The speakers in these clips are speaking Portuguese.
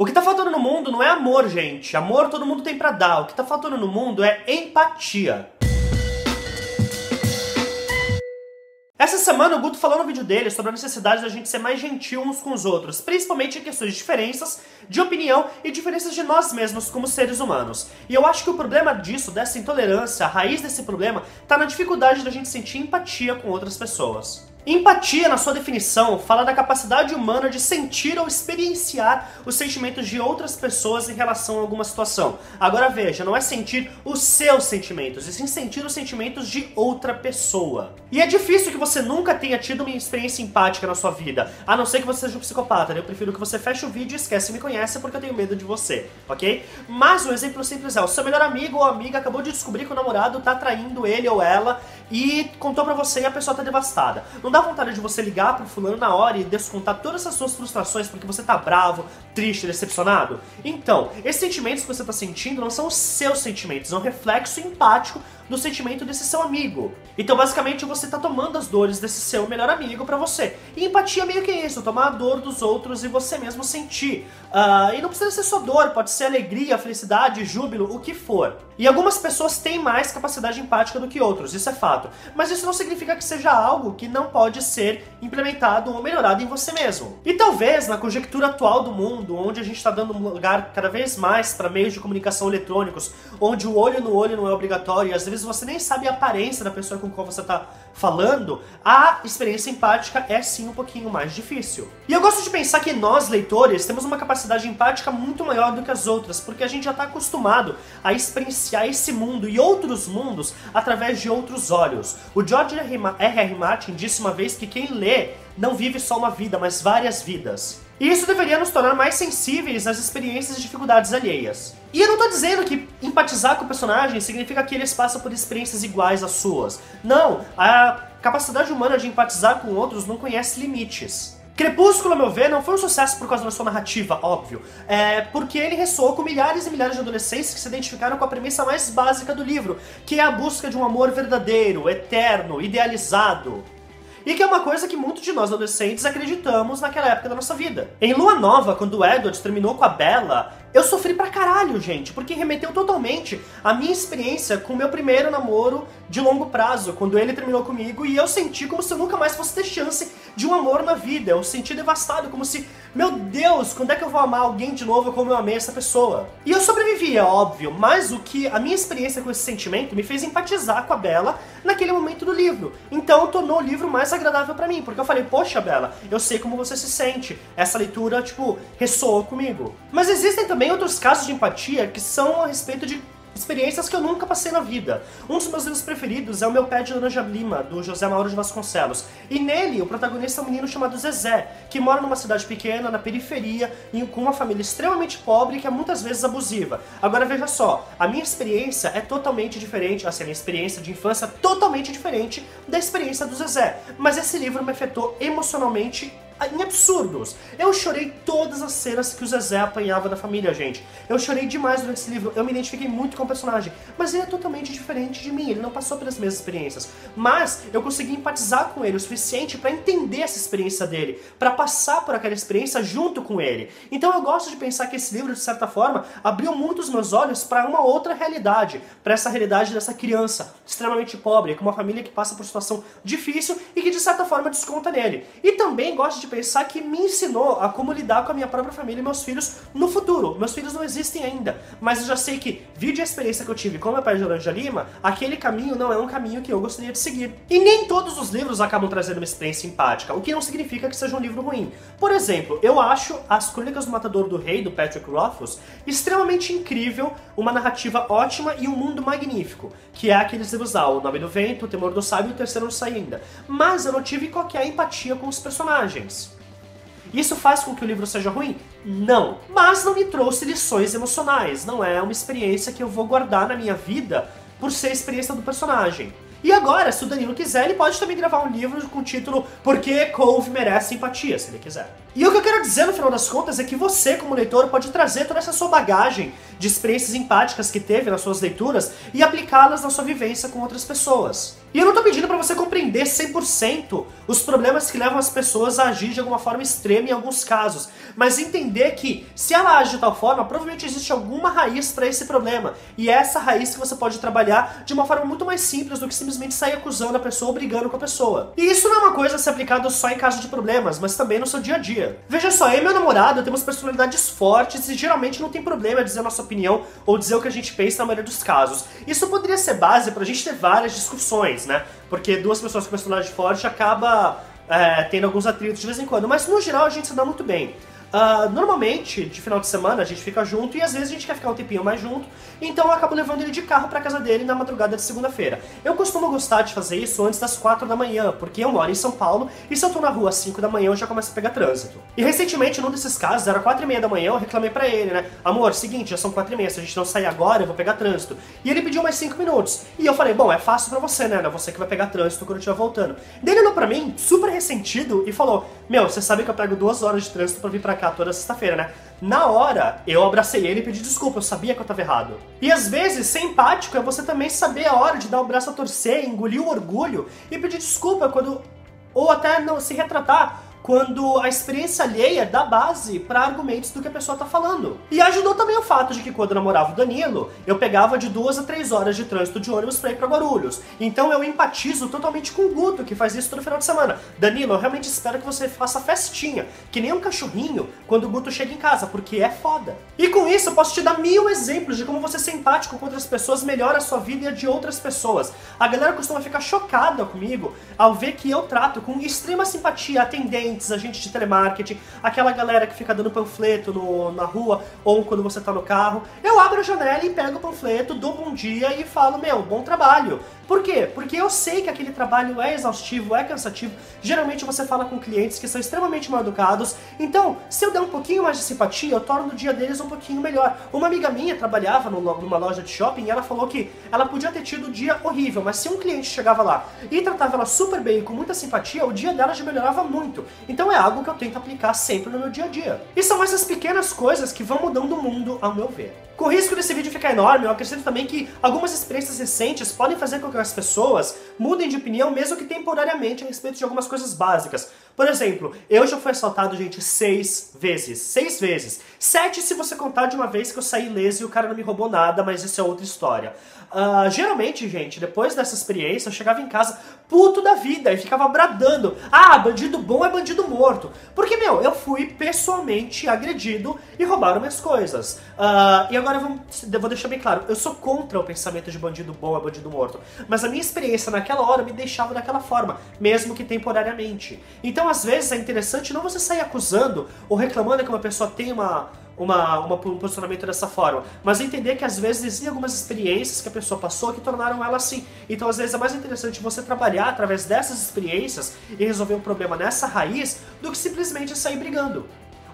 O que tá faltando no mundo não é amor, gente. Amor todo mundo tem pra dar. O que tá faltando no mundo é empatia. Essa semana o Guto falou no vídeo dele sobre a necessidade da gente ser mais gentil uns com os outros, principalmente em questões de diferenças de opinião e diferenças de nós mesmos como seres humanos. E eu acho que o problema disso, dessa intolerância, a raiz desse problema, tá na dificuldade da gente sentir empatia com outras pessoas. Empatia, na sua definição, fala da capacidade humana de sentir ou experienciar os sentimentos de outras pessoas em relação a alguma situação. Agora veja, não é sentir os seus sentimentos, e sim sentir os sentimentos de outra pessoa. E é difícil que você nunca tenha tido uma experiência empática na sua vida, a não ser que você seja um psicopata. Eu prefiro que você feche o vídeo e esquece me conhece porque eu tenho medo de você, ok? Mas um exemplo simples é, o seu melhor amigo ou amiga acabou de descobrir que o namorado tá traindo ele ou ela e contou pra você e a pessoa tá devastada. Não dá vontade de você ligar pro fulano na hora e descontar todas as suas frustrações porque você tá bravo, triste, decepcionado? Então, esses sentimentos que você tá sentindo não são os seus sentimentos, é um reflexo empático do sentimento desse seu amigo. Então, basicamente, você tá tomando as dores desse seu melhor amigo pra você. E empatia meio que isso, tomar a dor dos outros e você mesmo sentir. E não precisa ser só dor, pode ser alegria, felicidade, júbilo, o que for. E algumas pessoas têm mais capacidade empática do que outros, isso é fato. Mas isso não significa que seja algo que não pode ser implementado ou melhorado em você mesmo. E talvez, na conjectura atual do mundo, onde a gente está dando lugar cada vez mais para meios de comunicação eletrônicos, onde o olho no olho não é obrigatório e às vezes você nem sabe a aparência da pessoa com qual você está falando, a experiência empática é sim um pouquinho mais difícil. E eu gosto de pensar que nós, leitores, temos uma capacidade empática muito maior do que as outras, porque a gente já está acostumado a experienciar esse mundo e outros mundos através de outros olhos. O George R.R. Martin disse uma vez que quem lê não vive só uma vida, mas várias vidas. E isso deveria nos tornar mais sensíveis às experiências e dificuldades alheias. E eu não tô dizendo que empatizar com o personagem significa que eles passam por experiências iguais às suas. Não, a capacidade humana de empatizar com outros não conhece limites. Crepúsculo, a meu ver, não foi um sucesso por causa da sua narrativa, óbvio. Porque ele ressoou com milhares e milhares de adolescentes que se identificaram com a premissa mais básica do livro, que é a busca de um amor verdadeiro, eterno, idealizado. E que é uma coisa que muitos de nós adolescentes acreditamos naquela época da nossa vida. Em Lua Nova, quando o Edward terminou com a Bella, eu sofri pra caralho, gente, porque remeteu totalmente à minha experiência com o meu primeiro namoro de longo prazo, quando ele terminou comigo, e eu senti como se eu nunca mais fosse ter chance de um amor na vida. Eu senti devastado, como se, meu Deus, quando é que eu vou amar alguém de novo como eu amei essa pessoa? E eu sobrevivi, é óbvio, mas o que a minha experiência com esse sentimento me fez empatizar com a Bella naquele momento do livro. Então tornou o livro mais agradável pra mim, porque eu falei, poxa, Bella, eu sei como você se sente. Essa leitura, tipo, ressoou comigo. Mas existem também outros casos de empatia que são a respeito de experiências que eu nunca passei na vida. Um dos meus livros preferidos é O Meu Pé de Laranja Lima, do José Mauro de Vasconcelos. E nele, o protagonista é um menino chamado Zezé, que mora numa cidade pequena, na periferia, com uma família extremamente pobre e que é muitas vezes abusiva. Agora veja só, a minha experiência é totalmente diferente, assim, a minha experiência de infância é totalmente diferente da experiência do Zezé. Mas esse livro me afetou emocionalmente em absurdos. Eu chorei todas as cenas que o Zezé apanhava da família, gente. Eu chorei demais durante esse livro, eu me identifiquei muito com o personagem. Mas ele é totalmente diferente de mim, ele não passou pelas mesmas experiências. Mas eu consegui empatizar com ele o suficiente pra entender essa experiência dele, pra passar por aquela experiência junto com ele. Então eu gosto de pensar que esse livro, de certa forma, abriu muito os meus olhos pra uma outra realidade, pra essa realidade dessa criança extremamente pobre, com uma família que passa por situação difícil e que de certa forma desconta nele. E também gosto de pensar que me ensinou a como lidar com a minha própria família e meus filhos no futuro. Meus filhos não existem ainda, mas eu já sei que, vide a experiência que eu tive com o Meu Pé de Laranja Lima, aquele caminho não é um caminho que eu gostaria de seguir. E nem todos os livros acabam trazendo uma experiência empática, o que não significa que seja um livro ruim. Por exemplo, eu acho As Crônicas do Matador do Rei, do Patrick Rothfuss, extremamente incrível, uma narrativa ótima e um mundo magnífico, que é aqueles livros lá, O Nome do Vento, O Temor do Sábio e O Terceiro Não Sai Ainda. Mas eu não tive qualquer empatia com os personagens. Isso faz com que o livro seja ruim? Não. Mas não me trouxe lições emocionais. Não é uma experiência que eu vou guardar na minha vida por ser a experiência do personagem. E agora, se o Danilo quiser, ele pode também gravar um livro com o título Por que Cove Merece Empatia, se ele quiser. E o que eu quero dizer, no final das contas, é que você, como leitor, pode trazer toda essa sua bagagem de experiências empáticas que teve nas suas leituras e aplicá-las na sua vivência com outras pessoas. E eu não tô pedindo pra você compreender 100% os problemas que levam as pessoas a agir de alguma forma extrema em alguns casos, mas entender que, se ela age de tal forma, provavelmente existe alguma raiz pra esse problema, e é essa raiz que você pode trabalhar de uma forma muito mais simples do que simplesmente sair acusando a pessoa ou brigando com a pessoa. E isso não é uma coisa a ser aplicada só em caso de problemas, mas também no seu dia a dia. Veja só, eu e meu namorado temos personalidades fortes e geralmente não tem problema dizer a nossa opinião ou dizer o que a gente pensa na maioria dos casos. Isso poderia ser base pra gente ter várias discussões, né? Porque duas pessoas com personalidade forte acaba tendo alguns atritos de vez em quando, mas no geral a gente se dá muito bem. Normalmente, de final de semana, a gente fica junto e às vezes a gente quer ficar um tempinho mais junto, então eu acabo levando ele de carro pra casa dele na madrugada de segunda-feira. Eu costumo gostar de fazer isso antes das 4 da manhã, porque eu moro em São Paulo e se eu tô na rua às 5 da manhã eu já começo a pegar trânsito. E recentemente, num desses casos, era 4h30 da manhã, eu reclamei pra ele, né? Amor, seguinte, já são 4h30, se a gente não sair agora eu vou pegar trânsito. E ele pediu mais 5 minutos. E eu falei, bom, é fácil pra você, né? Não é você que vai pegar trânsito quando eu estiver voltando. Daí ele olhou pra mim, super ressentido, e falou, meu, você sabe que eu pego 2 horas de trânsito pra vir pra cá toda sexta-feira, né? Na hora, eu abracei ele e pedi desculpa, eu sabia que eu tava errado. E às vezes, ser empático é você também saber a hora de dar o braço a torcer, engolir o orgulho e pedir desculpa quando... ou até não se retratar quando a experiência alheia dá base para argumentos do que a pessoa tá falando. E ajudou também o fato de que quando eu namorava o Danilo, eu pegava de 2 a 3 horas de trânsito de ônibus pra ir pra Guarulhos. Então eu empatizo totalmente com o Guto, que faz isso todo final de semana. Danilo, eu realmente espero que você faça festinha, que nem um cachorrinho, quando o Guto chega em casa, porque é foda. E com isso eu posso te dar 1000 exemplos de como você ser empático com outras pessoas melhora a sua vida e a de outras pessoas. A galera costuma ficar chocada comigo ao ver que eu trato com extrema simpatia atendentes, agente de telemarketing, aquela galera que fica dando panfleto na rua ou quando você tá no carro. Eu abro a janela e pego o panfleto, dou bom dia e falo, meu, bom trabalho. Por quê? Porque eu sei que aquele trabalho é exaustivo, é cansativo. Geralmente você fala com clientes que são extremamente mal educados. Então, se eu der um pouquinho mais de simpatia, eu torno o dia deles um pouquinho melhor. Uma amiga minha trabalhava numa loja de shopping e ela falou que ela podia ter tido um dia horrível, mas se um cliente chegava lá e tratava ela super bem e com muita simpatia, o dia dela já melhorava muito. Então é algo que eu tento aplicar sempre no meu dia a dia. E são essas pequenas coisas que vão mudando o mundo, ao meu ver. Com o risco desse vídeo ficar enorme, eu acrescento também que algumas experiências recentes podem fazer com que as pessoas mudem de opinião, mesmo que temporariamente, a respeito de algumas coisas básicas. Por exemplo, eu já fui assaltado, gente, 6 vezes. 6 vezes. 7 se você contar de uma vez que eu saí ileso e o cara não me roubou nada, mas isso é outra história. Geralmente, gente, depois dessa experiência, eu chegava em casa puto da vida e ficava bradando. Ah, bandido bom é bandido morto. Porque, meu, eu fui pessoalmente agredido e roubaram minhas coisas. E agora eu vou deixar bem claro, eu sou contra o pensamento de bandido bom é bandido morto. Mas a minha experiência naquela hora me deixava daquela forma, mesmo que temporariamente. Então, às vezes, é interessante não você sair acusando ou reclamando que uma pessoa tem um posicionamento dessa forma, mas entender que às vezes existem algumas experiências que a pessoa passou que tornaram ela assim. Então às vezes é mais interessante você trabalhar através dessas experiências e resolver um problema nessa raiz do que simplesmente sair brigando.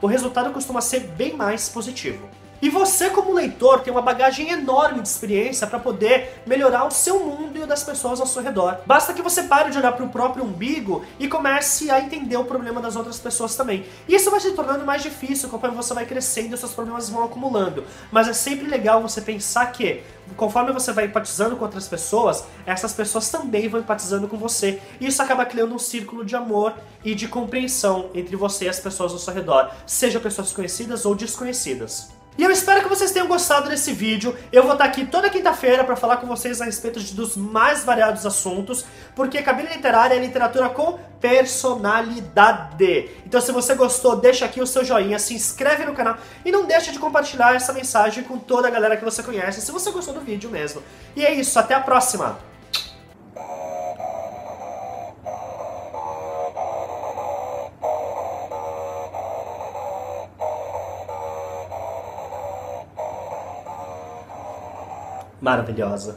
O resultado costuma ser bem mais positivo. E você, como leitor, tem uma bagagem enorme de experiência para poder melhorar o seu mundo e o das pessoas ao seu redor. Basta que você pare de olhar para o próprio umbigo e comece a entender o problema das outras pessoas também. E isso vai se tornando mais difícil conforme você vai crescendo e os seus problemas vão acumulando. Mas é sempre legal você pensar que, conforme você vai empatizando com outras pessoas, essas pessoas também vão empatizando com você. E isso acaba criando um círculo de amor e de compreensão entre você e as pessoas ao seu redor, seja pessoas conhecidas ou desconhecidas. E eu espero que vocês tenham gostado desse vídeo. Eu vou estar aqui toda quinta-feira para falar com vocês a respeito dos mais variados assuntos, porque Cabine Literária é literatura com personalidade. Então se você gostou, deixa aqui o seu joinha, se inscreve no canal e não deixa de compartilhar essa mensagem com toda a galera que você conhece, se você gostou do vídeo mesmo. E é isso, até a próxima! Maravilhosa.